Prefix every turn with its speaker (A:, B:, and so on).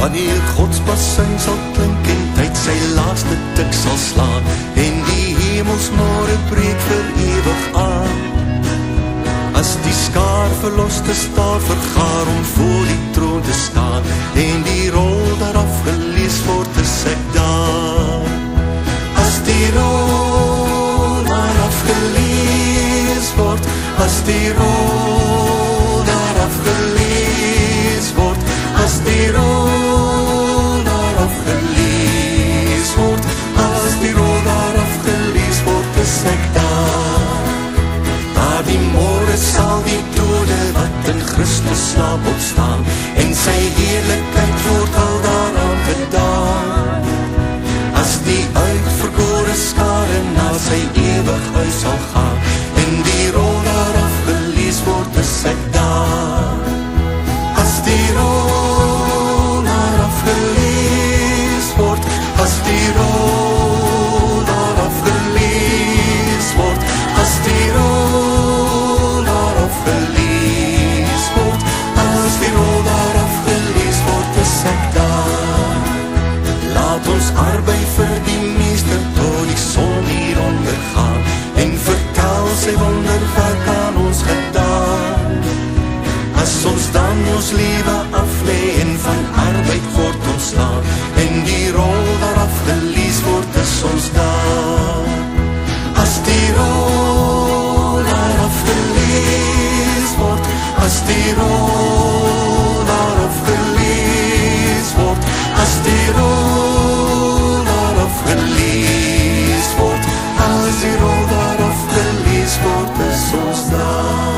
A: wanneer Gods bassyn sal klink en tyd sy laaste tik sal slaan en die hemelsmore breek vir ewig aan. As die skaar verloste staar vergaar om voor die troon te staan en die rol daaraf gelees word, is ek daar. As die rol daaraf gelees word, as die rol daaraf gelees word, as die rol daaraf gelees word, as die rol daaraf gelees word, is ek daar. Daar die môre sal die dode wat in Christus slaap opstaan en sy heerlikheid word al daaraan gedaan. As die uitverkore skare na sy ewig huis sal gaan en die rol daaraf gelees word, is ek daar. As die rol daaraf gelees word, as die rol daaraf gelees word, as die rol daaraf gelees word, as die rol daaraf gelees word, is ek daar. Laat ons arbei vir die meester tot die son hier ondergaan en vertel sy wonderwerk aan ons gedaan. As ons dan ons lewe aflee en van arbeid word ontslaan en die rol daaraf gelees word, is ons daar. As die rol daaraf gelees word, as die rol daaraf gelees word, as die rol daaraf gelees word, as die rol daaraf gelees word, is ons daar.